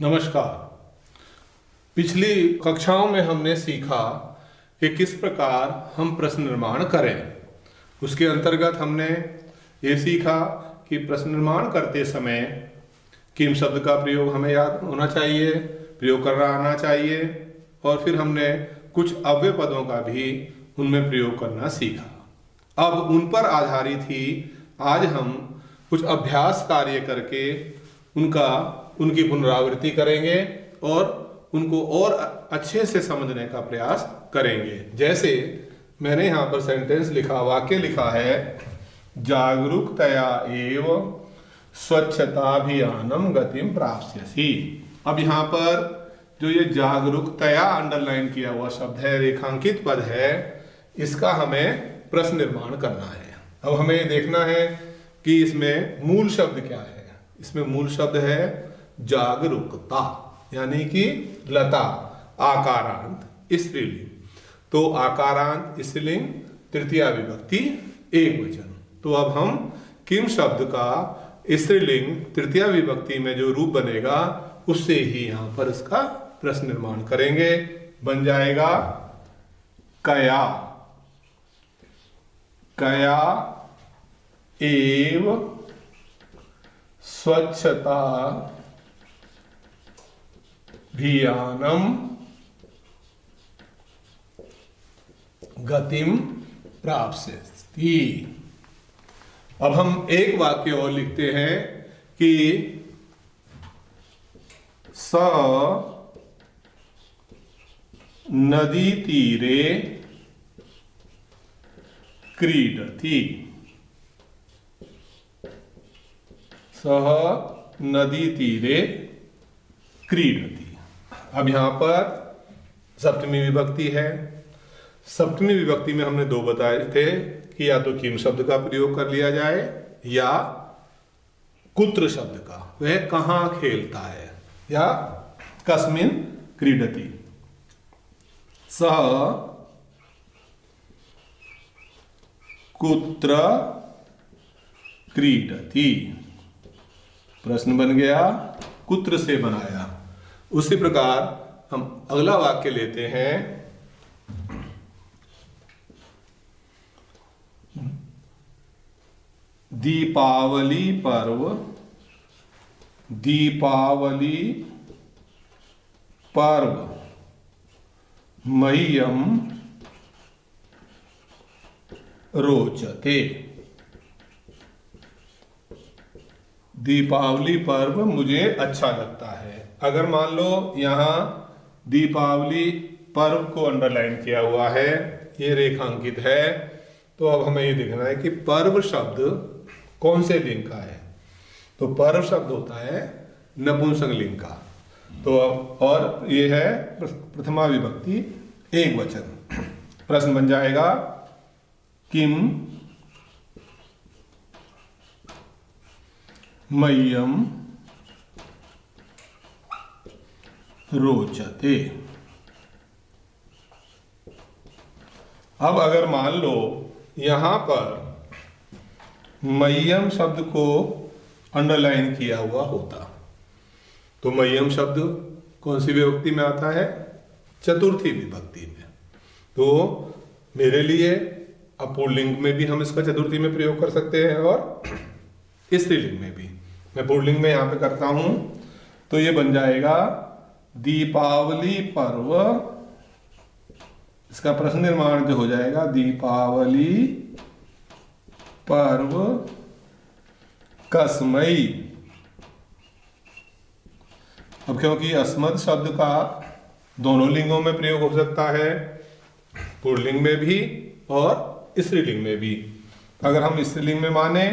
नमस्कार। पिछली कक्षाओं में हमने सीखा कि किस प्रकार हम प्रश्न निर्माण करें। उसके अंतर्गत हमने ये सीखा कि प्रश्न निर्माण करते समय किम शब्द का प्रयोग हमें याद होना चाहिए, प्रयोग करना आना चाहिए, और फिर हमने कुछ अव्यय पदों का भी उनमें प्रयोग करना सीखा। अब उन पर आधारित ही आज हम कुछ अभ्यास कार्य करके उनकी पुनरावृत्ति करेंगे और उनको और अच्छे से समझने का प्रयास करेंगे। जैसे मैंने यहाँ पर सेंटेंस लिखा, वाक्य लिखा है, जागरूकतया एव स्वच्छताभियानम गतिम प्राप्स्यसि। अब यहाँ पर जो ये जागरूकतया अंडरलाइन किया हुआ शब्द है, रेखांकित पद है, इसका हमें प्रश्न निर्माण करना है। अब हमें ये देखना है कि इसमें मूल शब्द क्या है। इसमें मूल शब्द है जागरूकता, यानी कि लता, आकारांत स्त्रीलिंग। तो आकारांत स्त्रीलिंग, तृतीया विभक्ति एक वचन। तो अब हम किम शब्द का स्त्रीलिंग तृतीया विभक्ति में जो रूप बनेगा उससे ही यहाँ पर इसका प्रश्न निर्माण करेंगे। बन जाएगा कया, कया एव स्वच्छता भियानम गतिम प्राप्स्यति। अब हम एक वाक्य और लिखते हैं कि स नदी तीरे क्रीडति। सह नदी तीरे क्रीडति। अब यहां पर सप्तमी विभक्ति है। सप्तमी विभक्ति में हमने दो बताए थे कि या तो किम शब्द का प्रयोग कर लिया जाए या कुत्र शब्द का, वह कहां खेलता है, या कस्मिन क्रीडति। सह कुत्र क्रीडति। प्रश्न बन गया, कुत्र से बनाया। उसी प्रकार हम अगला वाक्य लेते हैं, दीपावली पर्व, दीपावली पर्व मह्यम रोचते। दीपावली पर्व मुझे अच्छा लगता है। अगर मान लो यहाँ दीपावली पर्व को अंडरलाइन किया हुआ है, ये रेखांकित है, तो अब हमें ये देखना है कि पर्व शब्द कौन से लिंग का है। तो पर्व शब्द होता है नपुंसक लिंग का। तो और ये है प्रथमा विभक्ति एक वचन। प्रश्न बन जाएगा किम मह्यम रोचते। अब अगर मान लो यहां पर मह्यम शब्द को अंडरलाइन किया हुआ होता, तो मह्यम शब्द कौन सी विभक्ति में आता है? चतुर्थी विभक्ति में। तो मेरे लिए अब पुल्लिंग में भी हम इसका चतुर्थी में प्रयोग कर सकते हैं और स्त्रीलिंग में भी। मैं पुल्लिंग में यहां पे करता हूं, तो ये बन जाएगा दीपावली पर्व। इसका प्रश्न निर्माण जो हो जाएगा, दीपावली पर्व कस्मै। अब क्योंकि अस्मत् शब्द का दोनों लिंगों में प्रयोग हो सकता है, पुल्लिंग में भी और स्त्रीलिंग में भी। अगर हम स्त्रीलिंग में माने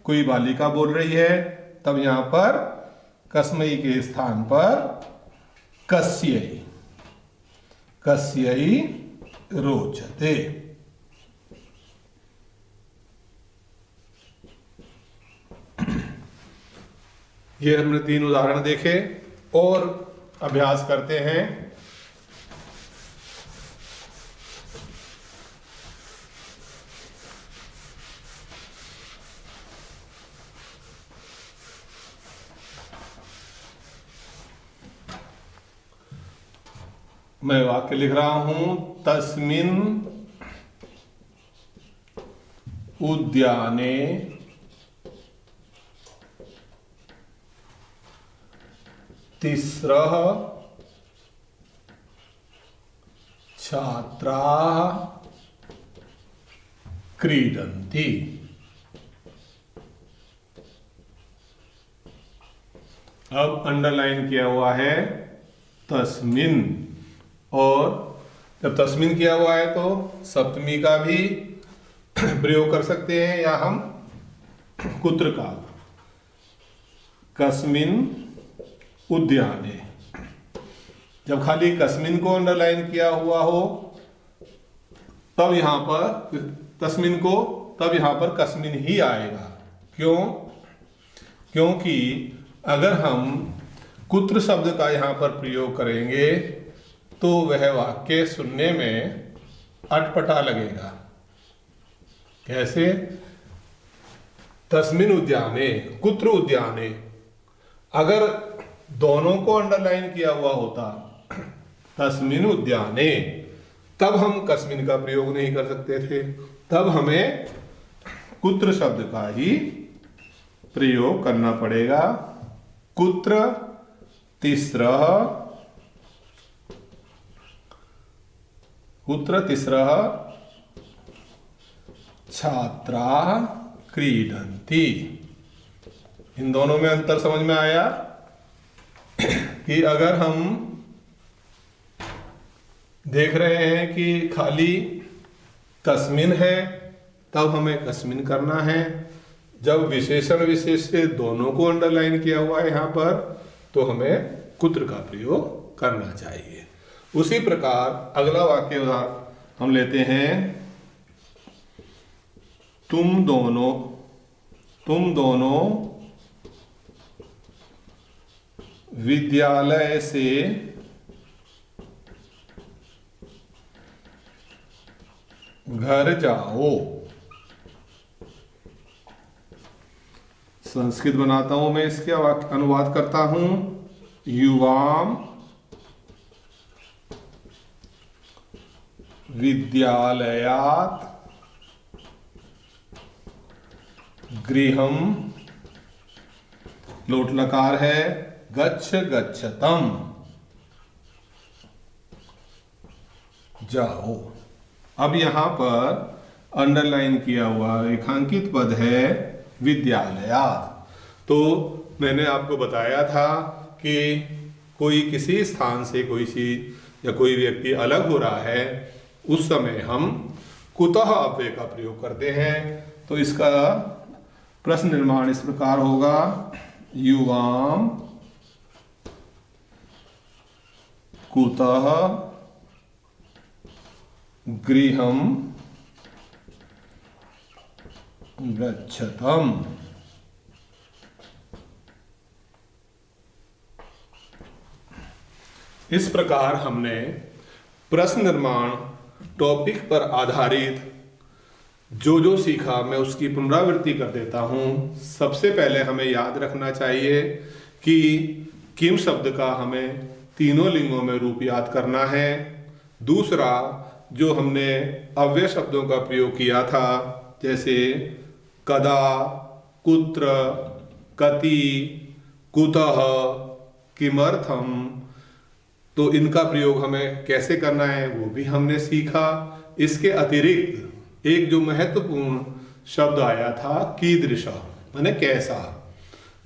कोई बालिका बोल रही है, तब यहां पर कस्मै के स्थान पर कस्यै, कस्यै रोचते। ये हमने तीन उदाहरण देखे और अभ्यास करते हैं। मैं वाक्य लिख रहा हूं, तस्मिन उद्याने तिस्रः छात्राः क्रीडन्ति। अब अंडरलाइन किया हुआ है तस्मिन, और जब तस्मिन किया हुआ है तो सप्तमी का भी प्रयोग कर सकते हैं, या हम कुत्र का। कस्मिन उद्याने, जब खाली कस्मिन को अंडरलाइन किया हुआ हो तब यहां पर तस्मिन को, तब यहां पर कस्मिन ही आएगा। क्यों? क्योंकि अगर हम कुत्र शब्द का यहां पर प्रयोग करेंगे तो वह वाक्य सुनने में अटपटा लगेगा। कैसे? तस्मिन उद्याने, कुत्र उद्याने, अगर दोनों को अंडरलाइन किया हुआ होता तस्मिन उद्याने, तब हम कस्मिन का प्रयोग नहीं कर सकते थे, तब हमें कुत्र शब्द का ही प्रयोग करना पड़ेगा। कुत्र तिस्रः, कुत्र तिस्रः छात्राः क्रीडन्ति। इन दोनों में अंतर समझ में आया कि अगर हम देख रहे हैं कि खाली तस्मिन है तब हमें कस्मिन करना है, जब विशेषण विशेष से दोनों को अंडरलाइन किया हुआ है यहां पर तो हमें कुत्र का प्रयोग करना चाहिए। उसी प्रकार अगला वाक्य उदाहरण हम लेते हैं, तुम दोनों विद्यालय से घर जाओ। संस्कृत बनाता हूं मैं, इसके अनुवाद करता हूं। युवाम विद्यालयात् गृहम, लोट लकार है, गच्छ गच्छतम, जाओ। अब यहां पर अंडरलाइन किया हुआ रेखांकित पद है विद्यालयात्। तो मैंने आपको बताया था कि कोई किसी स्थान से कोई चीज या कोई व्यक्ति अलग हो रहा है उस समय हम कुतः अव्यय का प्रयोग करते हैं। तो इसका प्रश्न निर्माण इस प्रकार होगा, युवाम कुतः गृहम गच्छतम। इस प्रकार हमने प्रश्न निर्माण टॉपिक पर आधारित जो सीखा मैं उसकी पुनरावृत्ति कर देता हूं। सबसे पहले हमें याद रखना चाहिए कि किम शब्द का हमें तीनों लिंगों में रूप याद करना है। दूसरा, जो हमने अव्यय शब्दों का प्रयोग किया था जैसे कदा, कुत्र, कति, कुतः, किमर्थम, तो इनका प्रयोग हमें कैसे करना है वो भी हमने सीखा। इसके अतिरिक्त एक जो महत्वपूर्ण शब्द आया था कीदृश, माने कैसा।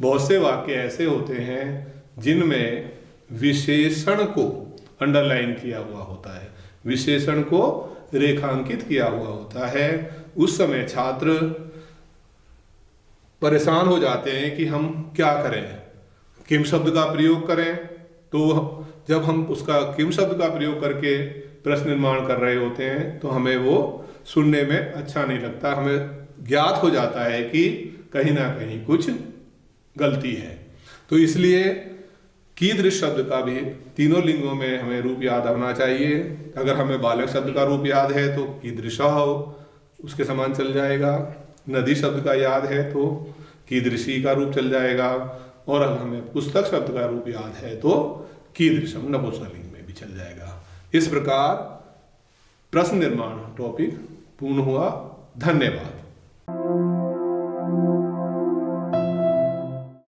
बहुत से वाक्य ऐसे होते हैं जिनमें विशेषण को अंडरलाइन किया हुआ होता है, विशेषण को रेखांकित किया हुआ होता है। उस समय छात्र परेशान हो जाते हैं कि हम क्या करें, किम शब्द का प्रयोग करें। तो जब हम उसका किम शब्द का प्रयोग करके प्रश्न निर्माण कर रहे होते हैं तो हमें वो सुनने में अच्छा नहीं लगता, हमें ज्ञात हो जाता है कि कहीं ना कहीं कुछ गलती है। तो इसलिए कीदृश शब्द का भी तीनों लिंगों में हमें रूप याद होना चाहिए। अगर हमें बालक शब्द का रूप याद है तो कीदृश हो, उसके समान चल जाएगा। नदी शब्द का याद है तो कीदृशी का रूप चल जाएगा। और अगर हमें पुस्तक शब्द का रूप याद है तो कीदृशम नपुंसकलिंग में भी चल जाएगा। इस प्रकार प्रश्न निर्माण टॉपिक पूर्ण हुआ। धन्यवाद।